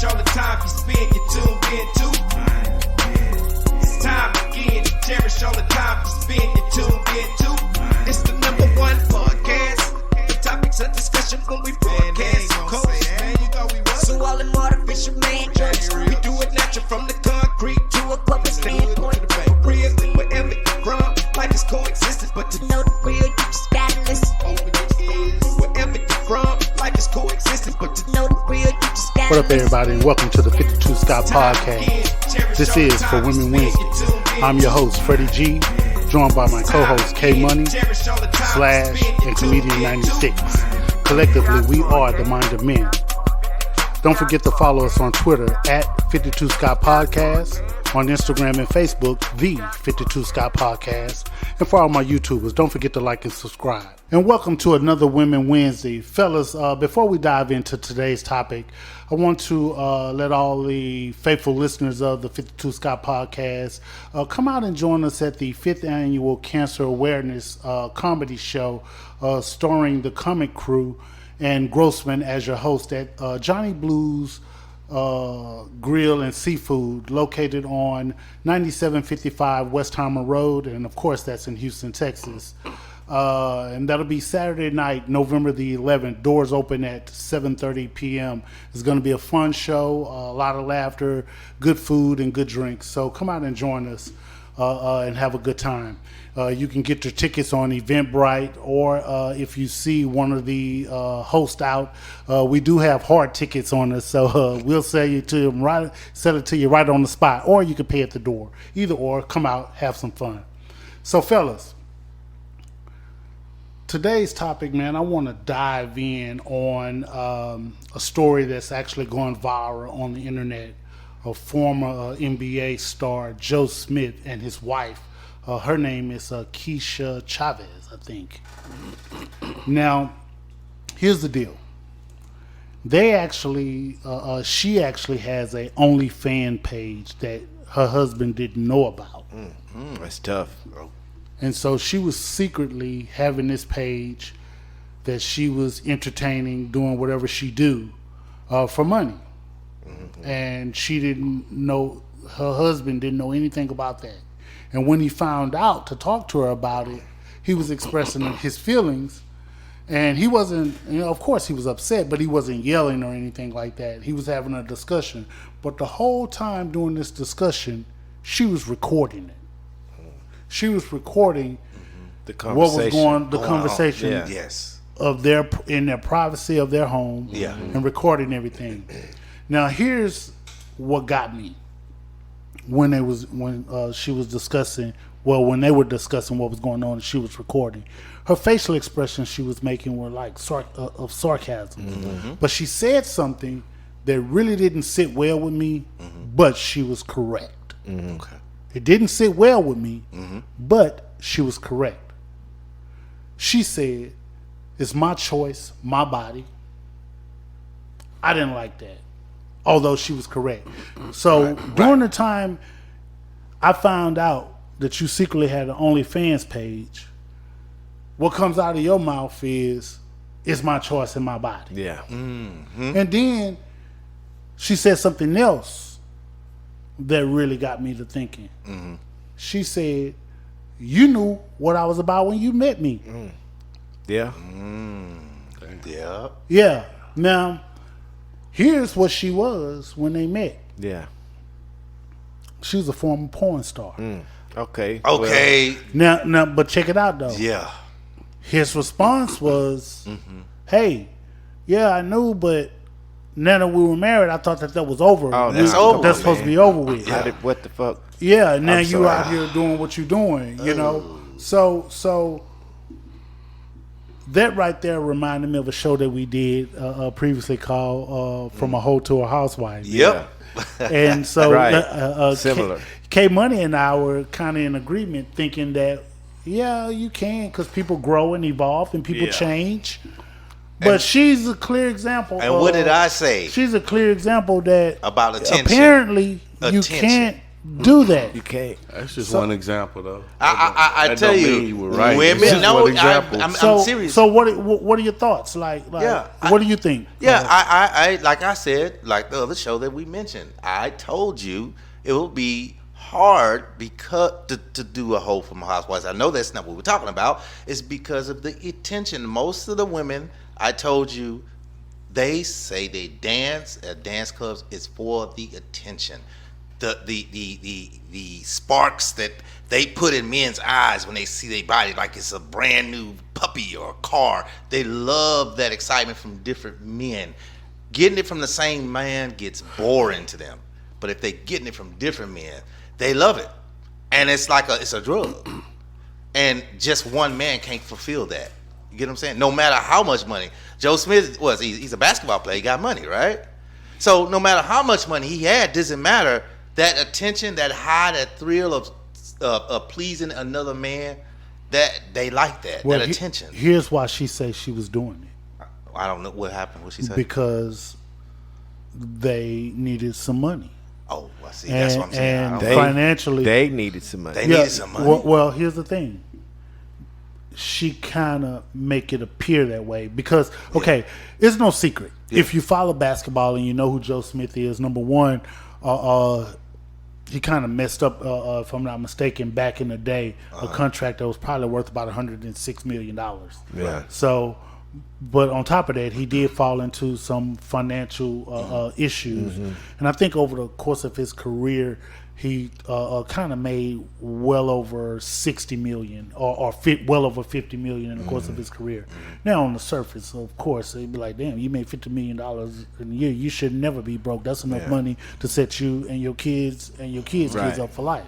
cherish all the time you spend, you tuned in too. It's time again to cherish all the time you spend, you tuned in too. It's the number one podcast. The topics of discussion when we broadcast. So all them artificial man jokes, we do it natural from the concrete to a public standpoint. Real, wherever you from, life is coexistence, but to know the real, you just gotta listen. Wherever you from, life is coexistence, but to know the real, you just gotta listen. What up, everybody, and welcome to the 52 Scott Podcast. This is For Women Wednesday. I'm your host, Freddie G, joined by my co-host, K Money, Slash, and Comedian 96. Collectively, we are the Mind of Men. Don't forget to follow us on Twitter at 52 Scott Podcast, on Instagram and Facebook, the 52 Scott Podcast, and for all my YouTubers, don't forget to like and subscribe. And welcome to another Women Wednesday. Fellas, before we dive into today's topic, I want to let all the faithful listeners of the 52 Scott Podcast come out and join us at the 5th Annual Cancer Awareness Comedy Show, starring the Comic Crew and Grossman as your host at Johnny Blues Grill and Seafood, located on 9755 Westheimer Road, and of course that's in Houston, Texas. And that'll be Saturday night, November the 11th. Doors open at 7:30 p.m. It's going to be a fun show, a lot of laughter, good food, and good drinks. So come out and join us and have a good time. You can get your tickets on Eventbrite, or if you see one of the hosts out, we do have hard tickets on us, so we'll sell it to you right on the spot, or you can pay at the door. Either or, come out, have some fun. So, fellas, today's topic, man, I want to dive in on a story that's actually going viral on the internet. A former NBA star, Joe Smith, and his wife. Her name is Keisha Chavez, I think. Now, here's the deal. They actually, she actually has a OnlyFans page that her husband didn't know about. That's tough. And so she was secretly having this page that she was entertaining, doing whatever she do for money. Mm-hmm. And she didn't know, her husband didn't know anything about that. And when he found out to talk to her about it, he was expressing his feelings. And he wasn't, of course he was upset, but he wasn't yelling or anything like that. He was having a discussion. But the whole time during this discussion, she was recording it. She was recording the conversation. The conversation Yes. in their privacy of their home, and recording everything. Now here's what got me. When they were discussing what was going on and she was recording, her facial expressions she was making were like of sarcasm. Mm-hmm. But she said something that really didn't sit well with me, but she was correct. Mm-hmm. Okay. It didn't sit well with me, but she was correct. She said, "It's my choice, my body." I didn't like that. Although she was correct. So during the time I found out that you secretly had an OnlyFans page, what comes out of your mouth is, "It's my choice and my body." Yeah. Mm-hmm. And then she said something else that really got me to thinking. Mm-hmm. She said, "You knew what I was about when you met me." Yeah. Yeah. Yeah. Now, here's what she was when they met. Yeah. She was a former porn star. Okay. Okay. Now, but check it out though. Yeah. His response was, "Hey, yeah, I knew, but now that we were married, I thought that was over. Oh, that's over. That's supposed to be over with." Yeah. What the fuck? Yeah. Now I'm you sorry. out here doing what you're doing. You know. So that right there reminded me of a show that we did previously called "From a Hoe to a Housewife." Yep. And so Right. Similar. K Money and I were kind of in agreement, thinking that you can, because people grow and evolve and people change. But she's a clear example. And what did I say? She's a clear example that About attention. apparently you Attention. can't do that. You can't. That's just one example, though. I That tell don't you, mean you were right. women. It's just No, one example. I'm So, serious. so what are your thoughts? Like Yeah, what do you think? Yeah, I like I said, like the other show that we mentioned, I told you it will be hard because to do a whole from Housewives. I know that's not what we're talking about. It's because of the attention. Most of the women, I told you, they say they dance at dance clubs is for the attention. The sparks that they put in men's eyes when they see their body like it's a brand new puppy or a car. They love that excitement from different men. Getting it from the same man gets boring to them. But if they're getting it from different men, they love it. And it's like it's a drug. And just one man can't fulfill that. You get what I'm saying? No matter how much money. Joe Smith he's a basketball player, he got money, right? So no matter how much money he had, doesn't matter. That attention, that high, that thrill of pleasing another man, that they like that attention. Here's why she says she was doing it. I don't know what happened. What she said? Because they needed some money. Oh, I see. That's what I'm saying. And They- financially, They needed some money. They needed some money. Well, here's the thing. She kind of make it appear that way because, okay, it's no secret. Yeah. If you follow basketball and you know who Joe Smith is, number one, he kind of messed up, if I'm not mistaken, back in the day, a contract that was probably worth about $106 million. Yeah. So, but on top of that, he did fall into some financial issues. And I think over the course of his career, he kind of made well over 60 million or well over 50 million in the course of his career. Now on the surface, of course, they'd be like, damn, you made $50 million in a year. You should never be broke. That's enough money to set you and your kids kids up for life.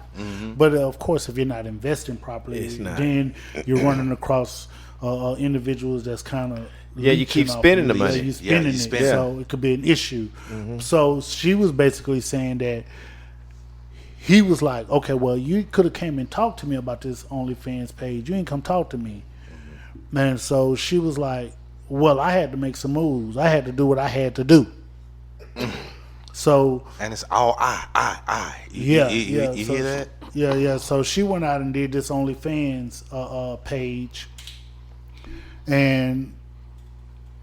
But of course, if you're not investing properly, It's not. then you're running across individuals that's kind of you keep spending the money. you're spending you it, spend it. so it could be an issue. So she was basically saying that he was like, okay, well, you could have came and talked to me about this OnlyFans page. You ain't come talk to me. And so she was like, well, I had to make some moves. I had to do what I had to do. So And it's all I. You so, hear that? Yeah. So she went out and did this OnlyFans page. And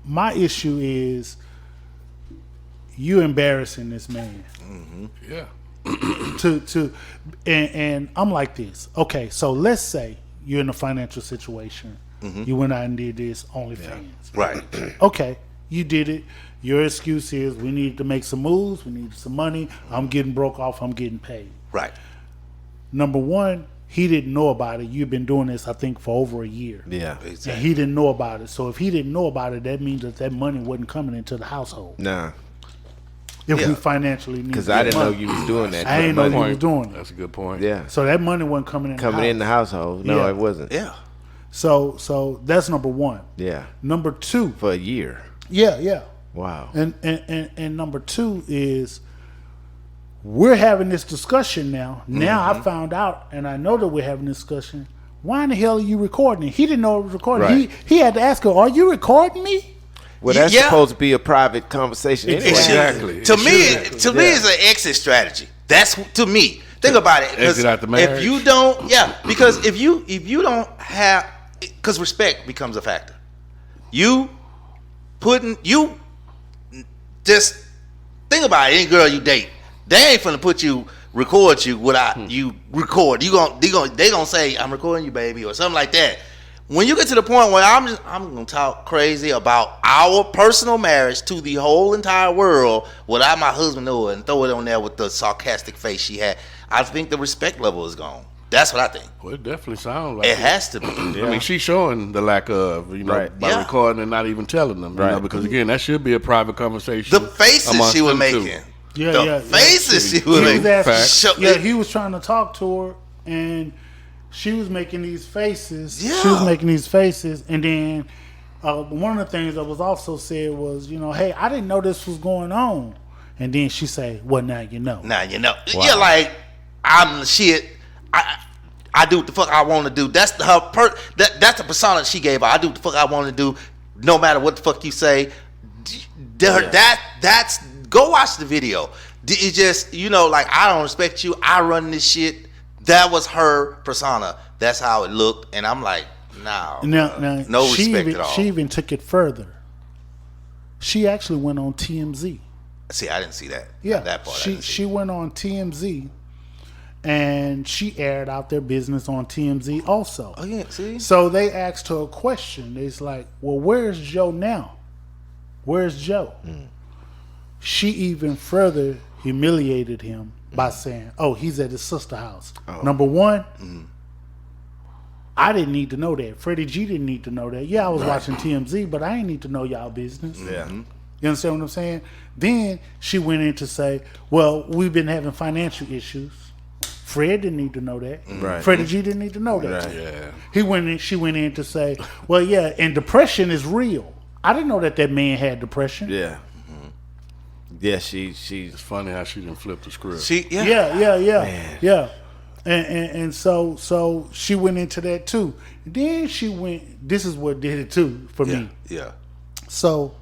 my issue is you embarrassing this man. Yeah. And I'm like this. Okay, so let's say you're in a financial situation. You went out and did this OnlyFans. Right. Okay, you did it. Your excuse is we needed to make some moves. We needed some money. I'm getting broke off. I'm getting paid. Right. Number one, he didn't know about it. You've been doing this, I think, for over a year. Yeah. And he didn't know about it. So if he didn't know about it, that means that money wasn't coming into the household. Nah. If Yeah. we financially need Because I didn't know money. you was doing that. I didn't know money. you was doing it. That's a good point. Yeah. So that money wasn't coming in. Coming in the household. No, Yeah. it wasn't. Yeah. So that's number one. Yeah. Number two. For a year. Yeah. Wow. And number two is we're having this discussion now. Now I found out, and I know that we're having this discussion. Why in the hell are you recording it? He didn't know it was recording. Right. He had to ask her, "Are you recording me?" Well, that's Yeah. supposed to be a private conversation anyway. Exactly. To me, Exactly. it's an exit strategy. That's to me. Think about it. 'Cause Exit out the marriage. If you don't, because if you don't have, because respect becomes a factor. You just think about it. Any girl you date, they ain't finna record you without you record. They gonna say, "I'm recording you, baby," or something like that. When you get to the point where I'm gonna talk crazy about our personal marriage to the whole entire world without my husband know it and throw it on there with the sarcastic face she had, I think the respect level is gone. That's what I think. Well, it definitely sounds like It has to be. I mean, she's showing the lack of, Right. by Yeah. recording and not even telling them, Right. because again, that should be a private conversation. The faces amongst she was them two. making. Yeah, the yeah. faces she He was was making. asking- Fact. Show- Yeah, he was trying to talk to her, and she was making these faces. Yeah. She was making these faces, and then one of the things that was also said was, hey, I didn't know this was going on. And then she say, well, now you know. Now you know. You're like, I'm the shit. I do what the fuck I want to do. That's that's the persona she gave her. I do what the fuck I want to do, no matter what the fuck you say. That's go watch the video. It just, like, I don't respect you. I run this shit. That was her persona. That's how it looked. And I'm like, no respect at all. She even took it further. She actually went on TMZ. See, I didn't see that. Yeah, that part. She went on TMZ, and she aired out their business on TMZ also. Oh yeah, see. So they asked her a question. It's like, well, where's Joe now? Where's Joe? She even further humiliated him by saying, "Oh, he's at his sister's house." Number one, I didn't need to know that. Freddie G didn't need to know that. Yeah, I was watching TMZ, but I ain't need to know y'all business. Yeah. You understand what I'm saying? Then she went in to say, well, we've been having financial issues. Fred didn't need to know that. Right. Freddie G didn't need to know that. Right. Yeah. She went in to say, well, yeah, and depression is real. I didn't know that man had depression. Yeah. Yeah, It's funny how she didn't flip the script. Yeah. And so she went into that too. Then she went, this is what did it too for me. Yeah. So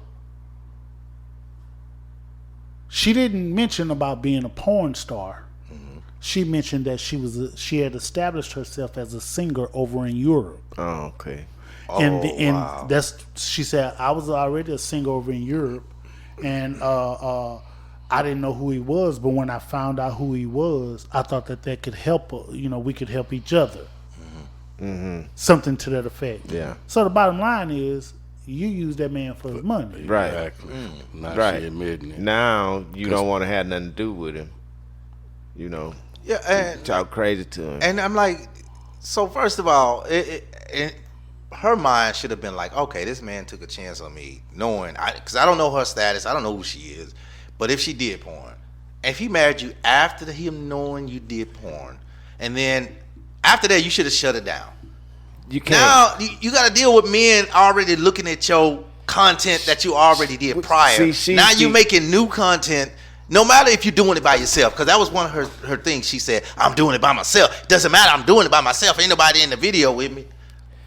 she didn't mention about being a porn star. She mentioned that she had established herself as a singer over in Europe. Oh, okay. And she said, I was already a singer over in Europe, and I didn't know who he was, but when I found out who he was, I thought that could help, we could help each other. Something to that effect. Yeah. So the bottom line is, you use that man for his money. Right. Exactly. Now Right. she admitting it. Now you don't want to have nothing to do with him. Yeah, and Talk crazy to him. And I'm like, so first of all, her mind should have been like, okay, this man took a chance on me, knowing, because I don't know her status, I don't know who she is, but if she did porn, and if he married you after him knowing you did porn, and then after that, you should have shut it down. You can't. Now you got to deal with men already looking at your content that you already did prior. Now you making new content. No matter if you're doing it by yourself, because that was one of her things. She said, I'm doing it by myself. Doesn't matter, I'm doing it by myself. Ain't nobody in the video with me.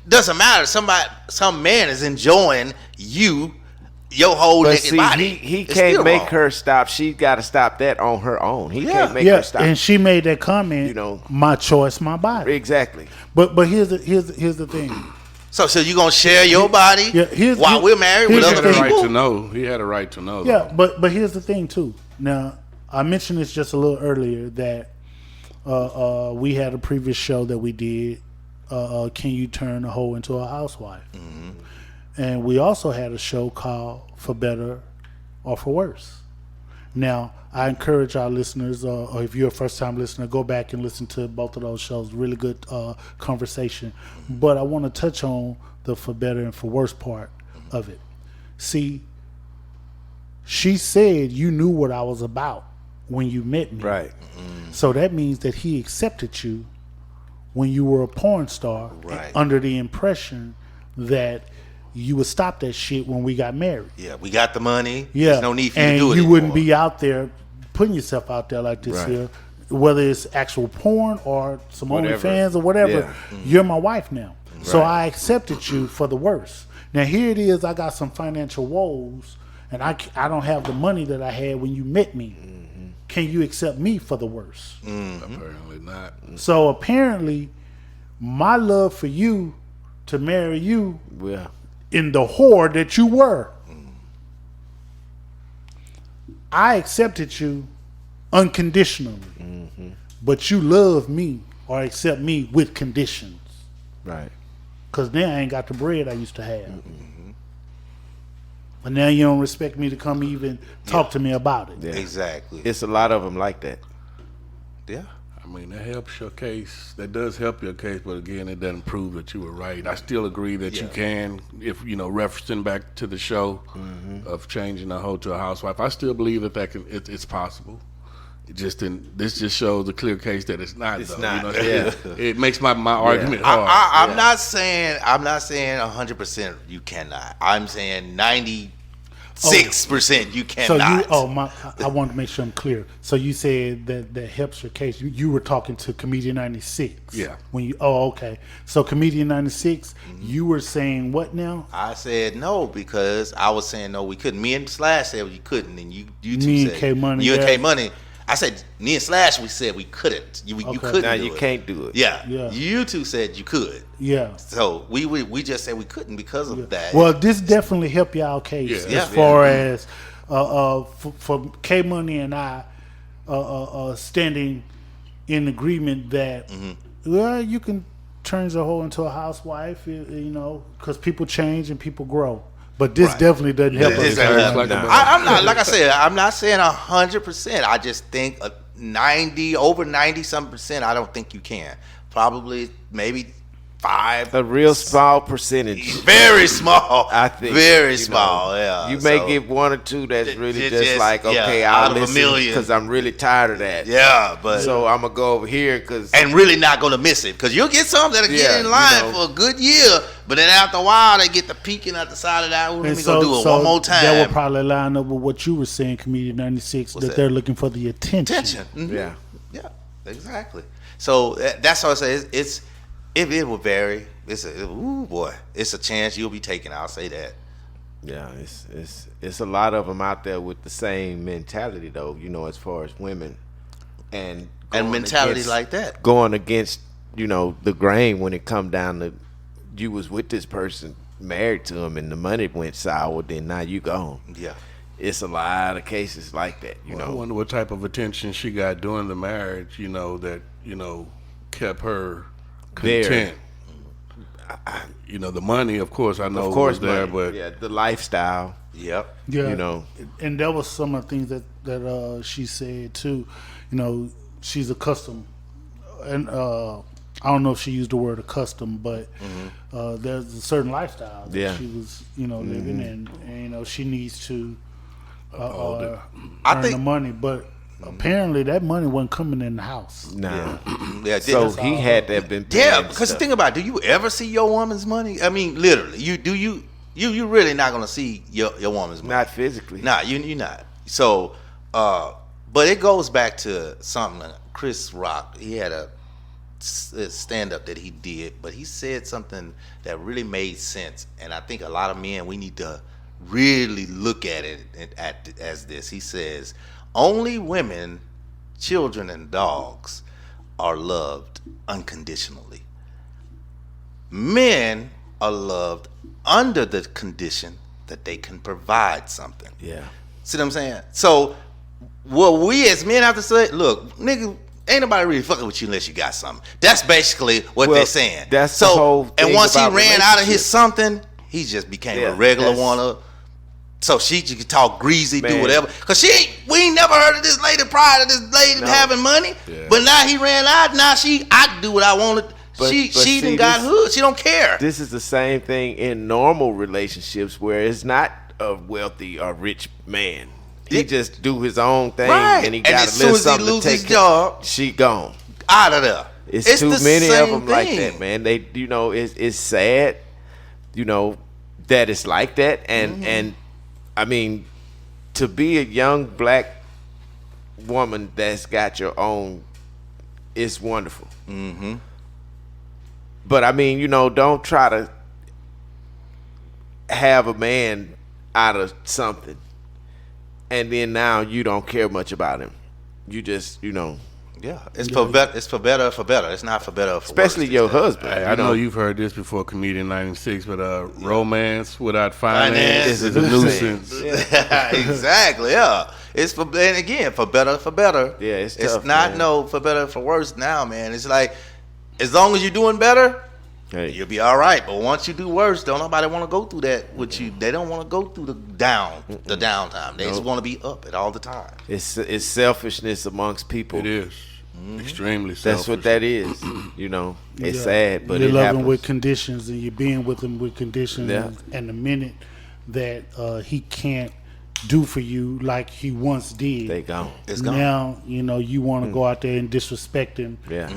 Doesn't matter. Some man is enjoying your whole naked body. He It's can't still make wrong. her stop. She got to stop that on her own. He can't make her stop. And she made that comment, my choice, my body. Exactly. But here's the thing. So you gonna share your body while we're married with He other had a right people? to know. He had a right to know. Yeah, though. but here's the thing too. Now, I mentioned this just a little earlier that we had a previous show that we did. Can you turn a hoe into a housewife? And we also had a show called For Better or For Worse. Now, I encourage our listeners, or if you're a first-time listener, go back and listen to both of those shows. Really good conversation. But I want to touch on the For Better and For Worse part of it. See, she said you knew what I was about when you met me. Right. So that means that he accepted you when you were a porn star, under the impression that you would stop that shit when we got married. Yeah, we got the money. Yeah, There's no need for you and to do it you wouldn't anymore. be out there putting yourself out there like this here, whether it's actual porn or some OnlyFans or whatever. Yeah. You're my wife now, so I accepted you for the worst. Now here it is. I got some financial woes, and I don't have the money that I had when you met me. Can you accept me for the worst? Apparently not. So apparently, my love for you to marry you Yeah. in the whore that you were, I accepted you unconditionally, but you love me or accept me with conditions. Right. Because now I ain't got the bread I used to have. But now you don't respect me to come even talk to me about it. Yeah. Exactly. It's a lot of them like that. Yeah. I mean, that helps your case. That does help your case, but again, it doesn't prove that you were right. I still agree that you can, if referencing back to the show of changing a hoe to a housewife. I still believe that it's possible. This just shows a clear case that it's not. It's though. not. It makes my argument hard. I'm not saying 100% you cannot. I'm saying 96% you cannot. I want to make sure I'm clear. So you said that helps your case. You were talking to Comedian 96. Yeah. Okay. So Comedian 96, you were saying what now? I said no because I was saying no, we couldn't. Me and Slash said we couldn't, and you two Me and said K-Money, you and yeah. K Money. I said, me and Slash, we said we couldn't. You couldn't. Now do you it. can't do it. Yeah. Yeah. You two said you could. Yeah. So we just said we couldn't because of that. Well, this definitely helped y'all case Yeah. as far as for K Money and I standing in agreement that well, you can turn your hoe into a housewife, you know, because people change and people grow. But this definitely doesn't help us. I'm not, like I said, I'm not saying 100%. I just think 90% I don't think you can. Probably maybe 5. A real small percentage. Very small. I think. Very small. Yeah. You may get 1 or 2 that's really just like, okay, out I'll of a listen million because I'm really tired of that. Yeah, but So I'm gonna go over here because and really not gonna miss it because you'll get some that'll get in line for a good year, but then after a while they get the peeking at the side of that. Well, let me go do it one more time. That will probably line up with what you were saying, Comedian 96, that they're looking for the attention. Yeah, exactly. So that's what I say. It will vary. It's a chance you'll be taking. I'll say that. yeah, it's a lot of them out there with the same mentality though. You know, as far as women and mentality like that, going against the grain when it come down to you was with this person, married to him, and the money went sour. Then now you gone. Yeah. It's a lot of cases like that, I wonder what type of attention she got during the marriage, that kept her content. The money, of course, I know was there, but the lifestyle. Yep. Yeah. And that was some of the things that she said too. She's accustomed, and I don't know if she used the word accustomed, but there's a certain lifestyle that she was, living in, and she needs to earn the money, but apparently that money wasn't coming in the house. Nah. Yeah. So he had that been paying. Yeah, because think about it, do you ever see your woman's money? I mean, literally, you really not gonna see your woman's money. Not physically. Nah, you're not. So, but it goes back to something. Chris Rock, he had a stand up that he did, but he said something that really made sense, and I think a lot of men, we need to really look at it as this. He says, only women, children, and dogs are loved unconditionally. Men are loved under the condition that they can provide something. Yeah. See what I'm saying? So what we as men have to say, look, nigga, ain't nobody really fucking with you unless you got something. That's basically what they're saying. That's the whole thing. And once he about ran out of his something, he just became a regular one. So she could talk greasy, do whatever. Cause we ain't never heard of this lady prior to this lady having money. Yeah. But now he ran out. Now I can do what I wanted. But she done got hood. She don't care. This is the same thing in normal relationships where it's not a wealthy or rich man. He just do his own thing, and he got a little something to take his job. She gone out of there. It's too many of them like that, man. They, it's sad, that it's like that, and I mean, to be a young black woman that's got your own, it's wonderful. Mm-hmm. But I mean, don't try to have a man out of something, and then now you don't care much about him. You just, Yeah, it's for better. It's for better. It's not for better. Especially your husband. Hey, I know you've heard this before, Comedian 96, but romance without finance is a nuisance. Exactly. Yeah, it's for, and again, for better. Yeah, it's tough, It's not man. for better, for worse. Now, man, it's like as long as you're doing better, you'll be all right. But once you do worse, don't nobody want to go through that with you. They don't want to go through the downtime. They just want to be up it all the time. It's selfishness amongst people. It is. Extremely selfish. That's what that is. It's sad, but you're it loving happens. with conditions, and you're being with him with conditions. Yeah. And the minute that he can't do for you like he once did, they gone. It's gone. Now you want to go out there and disrespect him. Yeah,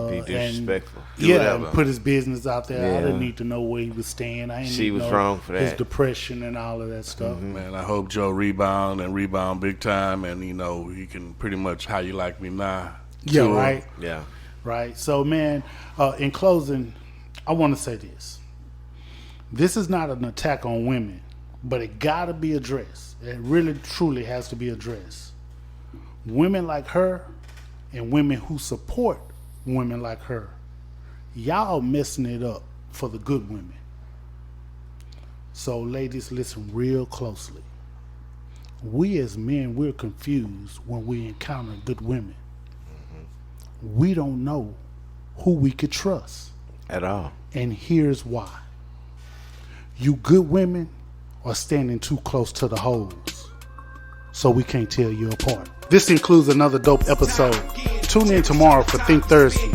be disrespectful. And put his business out there. I didn't need to know where he was staying. I didn't She was wrong for that. His depression and all of that stuff. Man, I hope Joe rebound big time, and he can pretty much How You Like Me Now. Yeah, right. Yeah, right. So, man, in closing, I want to say this. This is not an attack on women, but it got to be addressed. It really, truly has to be addressed. Women like her and women who support women like her, y'all messing it up for the good women. So ladies, listen real closely. We as men, we're confused when we encounter good women. We don't know who we could trust. At all. And here's why. You good women are standing too close to the hoes, so we can't tell you apart. This includes another dope episode. Tune in tomorrow for Think Thursday.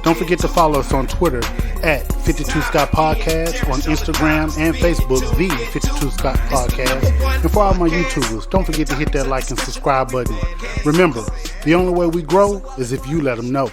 Don't forget to follow us on Twitter at 52 Scott Podcast, on Instagram and Facebook, the 52 Scott Podcast. And for all my YouTubers, don't forget to hit that like and subscribe button. Remember, the only way we grow is if you let them know.